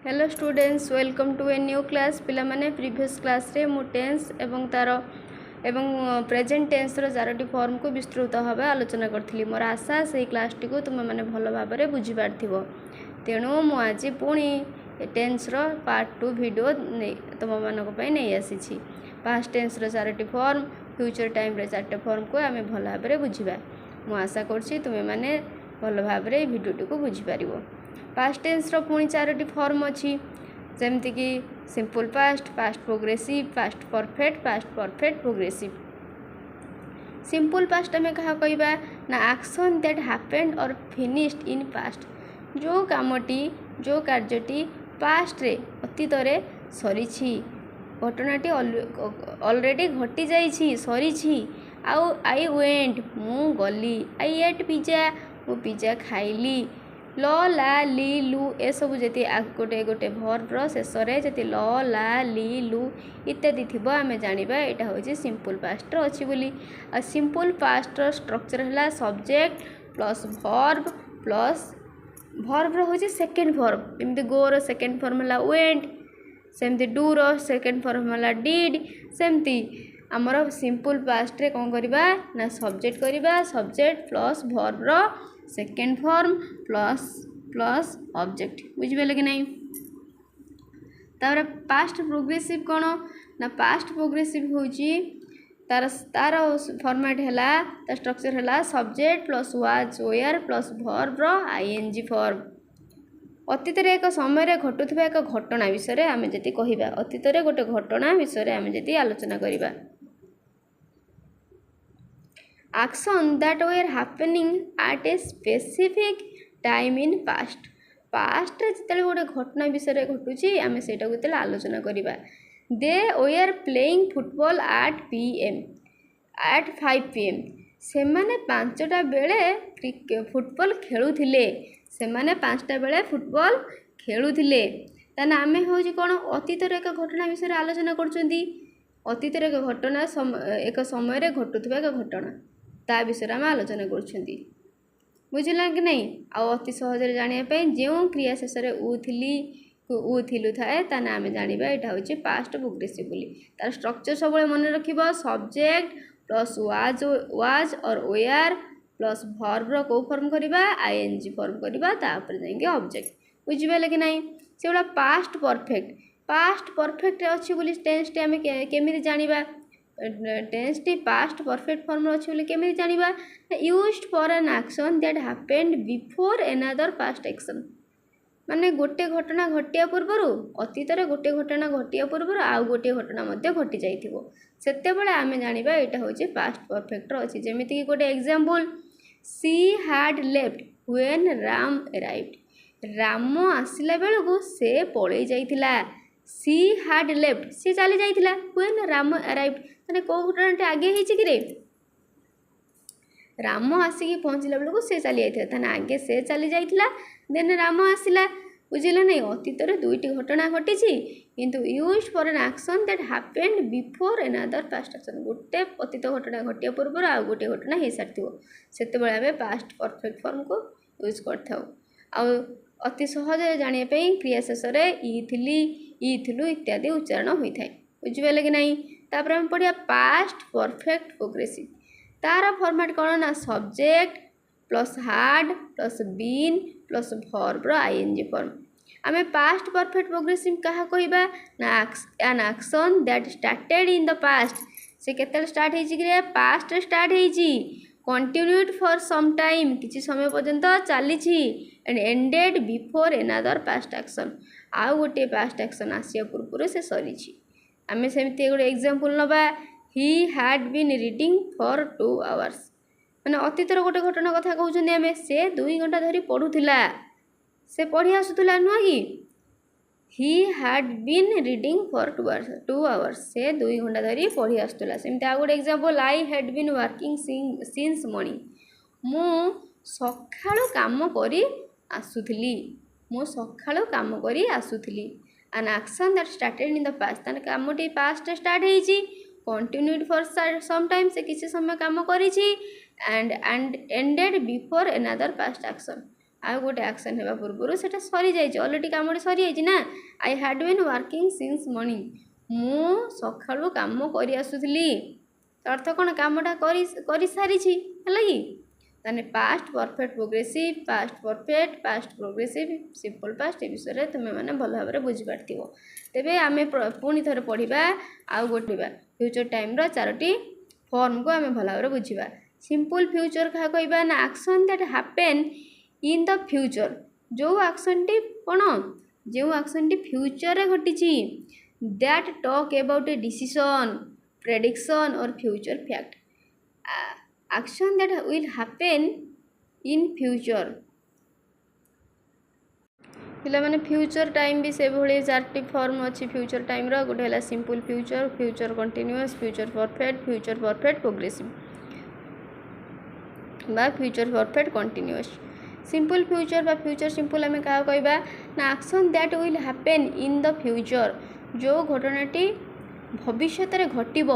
Hello students welcome to a new class पिला माने previous class रे मु टेंस एवं तार एवं प्रेजेंट टेंस रो 4टी फॉर्म को विस्तृत भाव आलोचना करथिली। मोर आशा से क्लास टी को तुम माने भल भाव रे बुझी पारथिबो। तेणु मु आज पुणी टेंस रो पार्ट 2 वीडियो तुम मानक पई नै आसीछि। पास्ट टेंस रो 4टी फॉर्म फ्यूचर टाइम रे 4टी फॉर्म को आमे भल भाव रे बुझिबा। मु आशा करछि तुम माने भल भाव रे वीडियो टी को बुझी पारिबो। पास्ट टेंस रो पुणी 4टी फॉर्म अच्छी जमती कि simple past, past progressive, past perfect progressive. Simple past आम क्या कहवा ना एक्शन दैट हैपेंड और फिनिश्ड इन पास्ट। जो कामटी जो कार्यटी पास्ट रे अतीत रे सरी घटनाटी ऑलरेडी घटी जाइछि सरी आउ आई वेंट मु गली, आई एट पिज्जा मु पिज्जा खाइली, ल ला ली लु ए सब जति गोटे गोटे भर्बर शेष जति ल ला ली लु इत्यादि थी आम जाना यहाँ हूँ सिंपल पास्ट अच्छी बोली। आ सिंपल पास्ट स्ट्रक्चर है सब्जेक्ट प्लस भर्ब हूँ सेकेंड फॉर्म। जमी गो रो सेकेंड फॉर्म है वेंट, सेमती डू रो सेकेंड फॉर्म है डिड, सेमती आमर सिंपल पास्ट रे कौन करवा ना सब्जेक्ट करवा, सब्जेक्ट प्लस भर्ब रो सेकेंड फॉर्म प्लस ऑब्जेक्ट। बुझिपारे कि नहीं। तार पास्ट प्रोग्रेसिव कौन ना पास्ट प्रोग्रेसिव हूँ तार तार फॉर्मेट है स्ट्रक्चर है subject plus was were plus verb रो आईएनजी फॉर्म। अतीत रे एक समय घटुवा एक घटना विषय आम जी कहवा, अतीत रे गोटे घटना विषय आम जी आलोचना करवा। Action that were happening at a specific time in past. Past जिते गोटे घटना विषय घटुची आम से आलोचना करवा। They were playing football at PM at 5 PM। से माने 5टा बेले फुटबॉल खेलुथिले, से माने 5टा बेले फुटबॉल खेलुथिले। ताने आमे हो कौन अतीत एक घटना विषय आलोचना करछंती। अतीत एक घटना एक समय घटुवा एक घटना ता विषय आम आलोचना करुँच। बुझला कि नहीं। आउ अति सहज जानापी जो क्रिया शेष उ थिलु थाए ताने आम जाना यहाँ हूँ पास्ट प्रोग्रेसिव बोली। तार स्ट्रक्चर सब मन रख सब्जेक्ट प्लस वाज और वेयर प्लस भर्ब रो को फॉर्म करवा आईएनजी फॉर्म करवा तापर जाइए ऑब्जेक्ट। बुझिपारे कि नहीं। से गुला पास्ट परफेक्ट अच्छी बोली टेंस आम केमी जाना टेंस टी पास्ट परफेक्ट फॉर्म अच्छी बोली केमी जाना used for an action that happened before another past action. माने गोटे घटना घटिया पूर्वर अतीत गोटे घटना घटिया पूर्वर आउ गोटे घटना घटी जाइथिबो सेतेबेले आमे जानिबा एटा होचे पास्ट परफेक्ट अछि। जेमिति कि गोटे example she had left when Ram arrived. Ram आसिला बेलको से पळेई जाइथिला। सी हैड लेफ्ट सी चली जाइथिला व्हेन राम अराइव्ड माने को घटनाटे आगे हिची कि रे राम आसिकी पहुँचला बेलको से चली जाइथिला ताने आगे से चली जाइथिला देन राम आसिला। बुझिला नहीं। अतीत दुईटी घटना घटी किंतु used for an action that happened before another past action. गोटे अतीत घटना घटिया पूर्व आ गोटे घटना हो सारी से आम पास्ट परफेक्ट फॉर्म को यूज कर अति सहज जानापी क्रिया शेष ई थिलु इत्यादि उच्चारण होता है। बुझिपारे कि नहीं। तापर आम पढ़िया पास्ट परफेक्ट प्रोग्रेसिव। तार फॉर्मेट कौन ना subject plus had plus been plus verb रो आईएनजी फॉर्म। आम पास्ट परफेक्ट प्रोग्रेसिव क्या कहवा ना an action that started in the past. से केते स्टार्ट हो पास्ट स्टार्ट हो कंटिन्यूड फॉर सम टाइम किसी समय पर्यंत चली and ended before another past action. आउ गोटे पास्ट एक्शन आसिया पूर्व से सरी। आम सेमती गोटे एग्जांपल नवा he had been reading for 2 hours. माने अतीतर गोटे घटना कथा कहउछन आमे से 2 घंटा धरी पढ़ुथिला से पढ़ी आसुथिला नुआ कि he had been reading for 2 hours से 2 घंटा धरी पढ़ी आसुथिला। सेमती आ गोटे example I had been working since morning. मु सखाळु काम करी आसुथिली मु सखाळु काम करी आसुथिली। An action that started in the past ताने कामटी पास्ट स्टार्ट हेची कंटिन्यूड फॉर सम टाइम से किसी समय काम करिछि and ended before another past action. ଆଉ ଗୋଟେ ଆକ୍ସନ୍ ହେବା ପୂର୍ବରୁ ସେଟା ସରିଯାଇଛି, ଅଲରେଡ଼ି କାମଟି ସରିଯାଇଛି ନା। I had been working since morning, ମୁଁ ସକାଳୁ କାମ କରି ଆସୁଥିଲି। ଅର୍ଥ କ'ଣ, କାମଟା କରିସାରିଛି, ହେଲା କି। ତାହେଲେ past perfect progressive, past perfect, past progressive, simple past, ଏ ବିଷୟରେ ତୁମେମାନେ ଭଲ ଭାବରେ ବୁଝିପାରିଥିବ। ତେବେ ଆମେ ପୁଣି ଥରେ ପଢ଼ିବା ଆଉ ଗୋଟେ ଫ୍ୟୁଚର୍ ଟାଇମ୍ର 4ଟି ଫର୍ମକୁ ଆମେ ଭଲ ଭାବରେ ବୁଝିବା। ସିମ୍ପଲ୍ ଫ୍ୟୁଚର୍ କାହା କହିବା ନା, action that happen in the future, ଯେଉଁ ଆକ୍ସନ୍ଟି କ'ଣ, ଯେଉଁ ଆକ୍ସନ୍ଟି ଫ୍ୟୁଚର୍ରେ ଘଟିଛି। That talk about a decision, prediction or future fact. Action that will happen in future. ପିଲାମାନେ ଫ୍ୟୁଚର୍ ଟାଇମ୍ ବି ସେଭଳି 4ଟି ଫର୍ମ ଅଛି ଫ୍ୟୁଚର୍ ଟାଇମ୍ର। ଗୋଟେ ହେଲା simple future, future continuous, future perfect progressive ବା future perfect continuous. Simple future ବା ଫ୍ୟୁଚର୍ ସିମ୍ପଲ୍ ଆମେ କାହା କହିବା ନା, action that will happen in the future, ଯେଉଁ ଘଟଣାଟି ଭବିଷ୍ୟତରେ ଘଟିବ।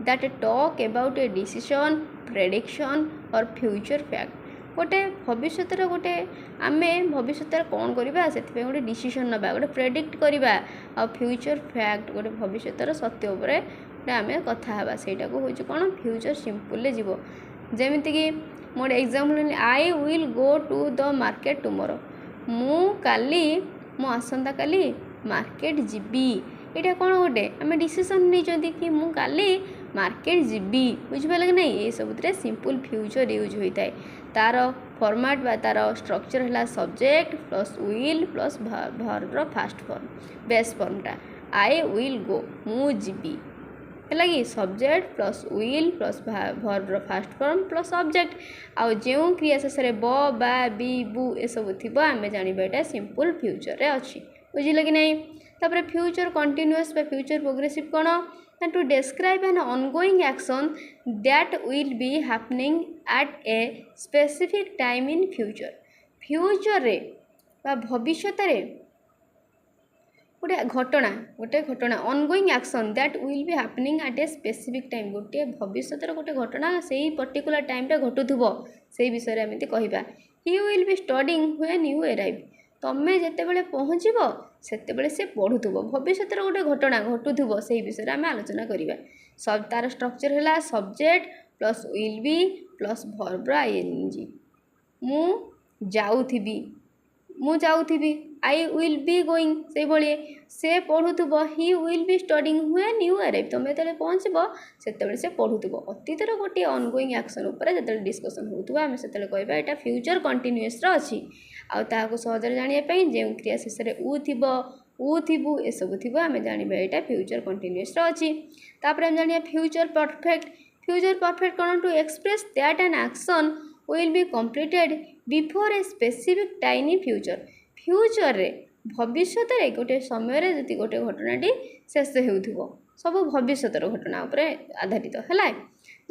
That talk about a decision, prediction or future fact. ଗୋଟେ ଭବିଷ୍ୟତର ଆମେ ଭବିଷ୍ୟତରେ କ'ଣ କରିବା ସେଥିପାଇଁ ଗୋଟେ ଡିସିସନ୍ ନେବା, ଗୋଟେ ପ୍ରେଡ଼ିକ୍ଟ କରିବା। ଆଉ ଫ୍ୟୁଚର୍ ଫ୍ୟାକ୍ଟ, ଗୋଟେ ଭବିଷ୍ୟତର ସତ୍ୟ ଉପରେ ଆମେ କଥା ହେବା, ସେଇଟାକୁ ହେଉଛି କ'ଣ, ଫ୍ୟୁଚର୍ ସିମ୍ପଲ୍ରେ ଯିବ। ଯେମିତିକି ମୁଁ ଗୋଟେ ଏକ୍ଜାମ୍ପଲ୍ ନେଲି, I will go to the market tomorrow, ମୁଁ ଆସନ୍ତାକାଲି ମାର୍କେଟ୍ ଯିବି। ଏଇଟା କ'ଣ ଗୋଟେ ଆମେ ଡିସିସନ୍ ନେଇଛନ୍ତି କି ମୁଁ କାଲି ମାର୍କେଟ୍ ଯିବି, ବୁଝିପାରିଲେ କି ନାହିଁ। ଏସବୁଥିରେ ସିମ୍ପଲ୍ ଫ୍ୟୁଚର୍ ୟୁଜ୍ ହୋଇଥାଏ। ତା'ର ଫର୍ମାଟ୍ ବା ତା'ର ଷ୍ଟ୍ରକ୍ଚର୍ ହେଲା ସବଜେକ୍ଟ ପ୍ଲସ୍ ୱିଲ୍ ପ୍ଲସ୍ ଭର୍ବର ଫାଷ୍ଟ ଫର୍ମ, ବେସ୍ ଫର୍ମଟା ଆଇ ୱିଲ୍ ଗୋ, ମୁଁ ଯିବି, ହେଲା କି। ସବଜେକ୍ଟ ପ୍ଲସ୍ ୱିଲ୍ ପ୍ଲସ୍ ଭର୍ବର ଫାଷ୍ଟ ଫର୍ମ ପ୍ଲସ୍ ସବଜେକ୍ଟ। ଆଉ ଯେଉଁ କ୍ରିୟା ଶେଷରେ ବ, ବା, ବି, ବୁ ଏସବୁ ଥିବ ଆମେ ଜାଣିବା ଏଇଟା ସିମ୍ପଲ୍ ଫ୍ୟୁଚର୍ରେ ଅଛି, ବୁଝିଲେ କି ନାହିଁ। ତାପରେ ଫ୍ୟୁଚର୍ କଣ୍ଟିନ୍ୟୁଅସ୍ ବା ଫ୍ୟୁଚର୍ ପ୍ରୋଗ୍ରେସିଭ୍ କ'ଣ ନା, to describe an ongoing action that will be happening at a specific time in future. ଫ୍ୟୁଚର୍ରେ ବା ଭବିଷ୍ୟତରେ ଗୋଟେ ଘଟଣା ongoing action that will be happening at a specific time, ଗୋଟିଏ ଭବିଷ୍ୟତର ଗୋଟେ ଘଟଣା ସେଇ ପର୍ଟିକୁଲାର ଟାଇମ୍ରେ ଘଟୁଥିବ, ସେଇ ବିଷୟରେ ଏମିତି କହିବା। He will be studying when you arrive, ତମେ ଯେତେବେଳେ ପହଞ୍ଚିବ ସେତେବେଳେ ସେ ପଢ଼ୁଥିବ। ଭବିଷ୍ୟତର ଗୋଟେ ଘଟଣା ଘଟୁଥିବ, ସେଇ ବିଷୟରେ ଆମେ ଆଲୋଚନା କରିବା। ତା'ର ଷ୍ଟ୍ରକ୍ଚର୍ ହେଲା subject plus will be plus ଭର୍ବର ଆଇଏନ୍ଜି। ମୁଁ ଯାଉଥିବି, ଆଇ ୱିଲ୍ ବି ଗୋଇଂ, ସେଇଭଳି ସେ ପଢ଼ୁଥିବ। He will be studying when you arrive, ତୁମେ ଯେତେବେଳେ ପହଞ୍ଚିବ ସେତେବେଳେ ସେ ପଢ଼ୁଥିବ। ଅତୀତର ଗୋଟିଏ ଅନଗୋଇଂ ଆକ୍ସନ୍ ଉପରେ ଯେତେବେଳେ ଡିସ୍କସନ୍ ହେଉଥିବ ଆମେ ସେତେବେଳେ କହିବା ଏଇଟା ଫ୍ୟୁଚର୍ କଣ୍ଟିନ୍ୟୁଅସ୍ର ଅଛି। ଆଉ ତାହାକୁ ସହଜରେ ଜାଣିବା ପାଇଁ ଯେଉଁ କ୍ରିୟା ଶେଷରେ ଥିବୁ ଏସବୁ ଥିବ ଆମେ ଜାଣିବା ଏଇଟା ଫ୍ୟୁଚର୍ କଣ୍ଟିନ୍ୟୁଅସ୍ର ଅଛି। ତାପରେ ଆମେ ଜାଣିବା ଫ୍ୟୁଚର୍ ପରଫେକ୍ଟ। ଫ୍ୟୁଚର୍ ପରଫେକ୍ଟ କ'ଣ, to express that an action will be completed before a specific time in future. ଫ୍ୟୁଚର୍ରେ ଭବିଷ୍ୟତରେ ଗୋଟେ ସମୟରେ ଯଦି ଗୋଟେ ଘଟଣାଟି ଶେଷ ହେଉଥିବ, ସବୁ ଭବିଷ୍ୟତର ଘଟଣା ଉପରେ ଆଧାରିତ, ହେଲା।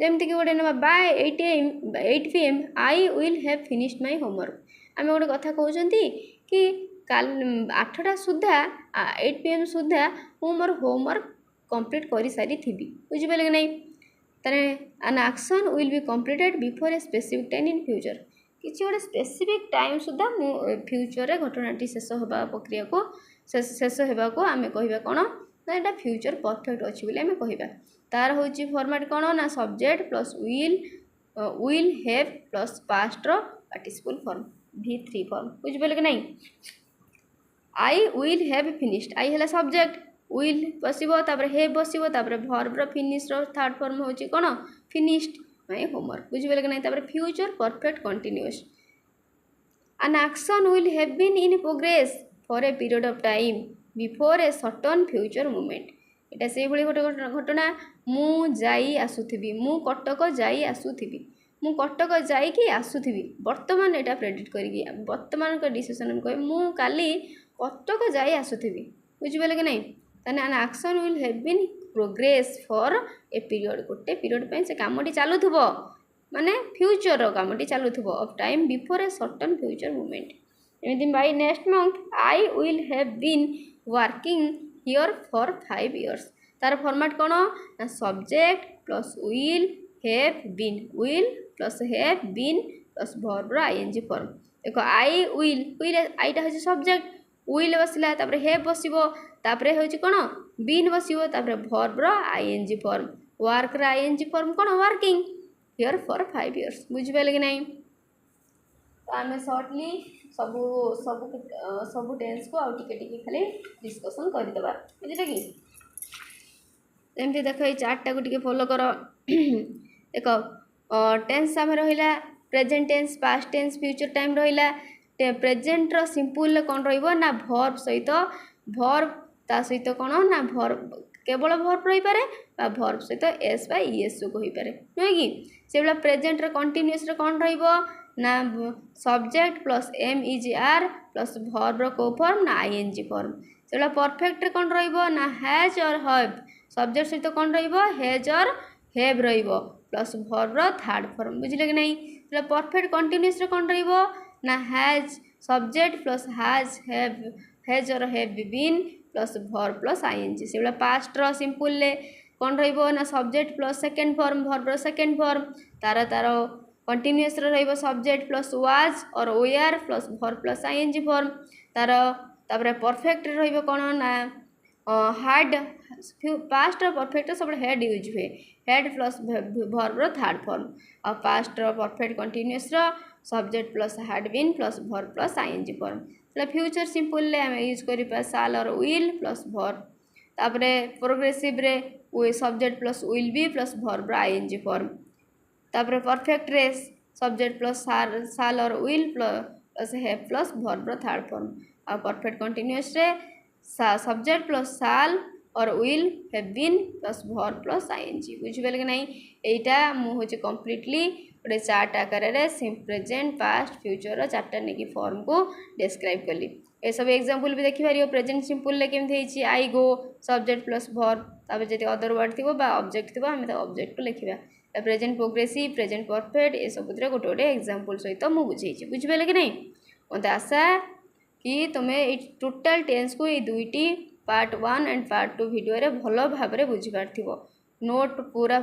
ଯେମିତିକି ଗୋଟେ ନେବା, by 8 PM I will have finished my homework. ଆମେ ଗୋଟେ କଥା କହୁଛନ୍ତି କି କାଲି 8ଟା ସୁଦ୍ଧା 8 PM ସୁଦ୍ଧା ମୁଁ ମୋର ହୋମୱାର୍କ କମ୍ପ୍ଲିଟ୍ କରିସାରିଥିବି, ବୁଝିପାରିଲେ କି ନାହିଁ। ତାହେଲେ an action will be completed before a specific time in future, କିଛି ଗୋଟେ ସ୍ପେସିଫିକ୍ ଟାଇମ୍ ସୁଦ୍ଧା ମୁଁ ଫ୍ୟୁଚର୍ରେ ଘଟଣାଟି ଶେଷ ହେବାକୁ ଆମେ କହିବା କ'ଣ ନା, ଏଇଟା ଫ୍ୟୁଚର୍ ପରଫେକ୍ଟ ଅଛି ବୋଲି ଆମେ କହିବା। ତା'ର ହେଉଛି ଫର୍ମାଟ୍ କ'ଣ ନା, subject plus will have plus ପାଷ୍ଟର ପାର୍ଟିସିପଲ୍ ଫର୍ମ, V3 ଫର୍ମ, ବୁଝିପାରିଲେ କି ନାହିଁ। I will have finished, I ହେଲା ସବଜେକ୍ଟ, ୱିଲ୍ ବସିବ, ତାପରେ ହେଭ୍ ବସିବ, ତାପରେ ଭର୍ବର ଫିନିଶ୍ର ଥାର୍ଡ଼ ଫର୍ମ ହେଉଛି କ'ଣ, ଫିନିଶ୍ଡ ମାଇ ହୋମୱାର୍କ, ବୁଝିପାରିଲେ କି ନାହିଁ। ତାପରେ ଫ୍ୟୁଚର୍ ପରଫେକ୍ଟ କଣ୍ଟିନ୍ୟୁଅସ୍, ଆନ୍ action will have bin in progress for a period of time before a certain future moment. ଏଇଟା ସେଇଭଳି ଗୋଟେ ଘଟଣା, ମୁଁ କଟକ ଯାଇକି ଆସୁଥିବି, ବର୍ତ୍ତମାନ ଏଇଟା ପ୍ରେଡ଼ିକ୍ଟ କରିକି ବର୍ତ୍ତମାନଙ୍କ ଡିସିସନ୍ ଆମେ କହିବି ମୁଁ କାଲି କଟକ ଯାଇ ଆସୁଥିବି, ବୁଝିପାରିଲେ କି ନାହିଁ। ତାହେଲେ an action will have been progress for a period, ଗୋଟେ ପିରିୟଡ଼ ପାଇଁ ସେ କାମଟି ଚାଲୁଥିବ, ମାନେ ଫ୍ୟୁଚର୍ର କାମଟି ଚାଲୁଥିବ, of time before a certain future moment. ଏମିତି by next month I will have been working here for 5 years। ତା'ର ଫର୍ମାଟ୍ କ'ଣ ନା, subject plus will plus have been plus ଭର୍ବର ଆଇଏନ୍ଜି ଫର୍ମ। देख आई विल विल आईटा हूँ subject will बसला तापर हे बसो तापर हूँ कौन बीन बसो तापर भर्बर I N G form work I N G form कौन वर्किंग हियर फॉर 5 years बुझिपारे कि नहीं। तो आम सर्टली सबू सबू सबू टेन्स को आउ टिके खाली डिस्कसन करदे बुझे कि एमती देख ये चार्टा को टिके फॉलो कर देख टेन्स आम रहा present tense past tense future time रहा प्रेजेंट रो सिंपल कौन रहा भर्ब सहित भर्ब ता सहित कौन ना भर्ब केवल भर्ब रही पारे भर्ब सहित एस बा ईएस को हो पारे नुहे कि से भाई प्रेजेंट रे कंटिन्यूअस रे कौन ना subject plus am is are plus verb रो को फॉर्म ना आईएनजी फॉर्म से भाई परफेक्ट रे कौन ना हैज और हैव सब्जेक्ट सहित कौन हैज और हैव प्लस भर्ब रो थर्ड फॉर्म बुझिले कि नहीं। परफेक्ट कंटिन्यूअस रे कौन ना हैज सब्जेक्ट प्लस हैज और have been plus verb plus I N G से पास्ट रो सिंपल ले कौन ना subject plus second form verb रो सेकेंड फॉर्म तार कंटिन्यूअस रो सब्जेक्ट प्लस वाज और were plus verb plus I N G form तार परफेक्ट रो कौन ना हैड पास्ट परफेक्ट सब हेड यूज हुए हेड प्लस भर्ब रो थर्ड फॉर्म और पास्ट परफेक्ट कंटिन्यूअस रो subject plus had been plus verb plus I N G form future simple ले आम यूज कर साल और विल प्लस भर्ब तापरे प्रोग्रेसिव रे subject plus will be plus verb I N G form तापरे परफेक्ट रे सब्जेक्ट प्लस साल और will plus have plus verb third form और परफेक्ट कंटिन्यूअस रे सब्जेक्ट प्लस साल और will have been plus verb plus ING बुझिपारे कि नहीं। एटा मुझे completely गोटे चार्ट आकार प्रेजेंट पास्ट फ्यूचर चार्टा नहीं फॉर्म को डिस्क्राइब कली ये सब एग्जांपल भी देखिपार प्रेजेंट सिंपल ले केमती आई गो सब्जेक्ट प्लस भर्ब तापर जब अदर वर्ड थी ऑब्जेक्ट थी आम ऑब्जेक्ट को लिखा प्रेजेंट प्रोग्रेसिव प्रेजेंट परफेक्ट ये सब गोटे गोटे एग्जांपल सहित मुझे बुझे बुझिपारे कि नहीं। मत आशा कि तुम्हें टोटाल टेन्स को ये दुईटी पार्ट 1 एंड पार्ट 2 वीडियो रे भल भाव में बुझीपार नोट पूरा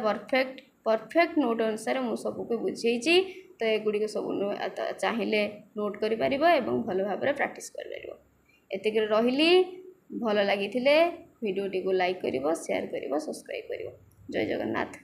परफेक्ट नोट अनुसार मुझे सबको बुझे तो एगुड़ी सब चाहिए नोट कर भल भाव में प्राक्ट कर एतिक रही भल लगी भिडियोटी को लाइक कर शेयर कर सब्सक्राइब कर जय जगन्नाथ।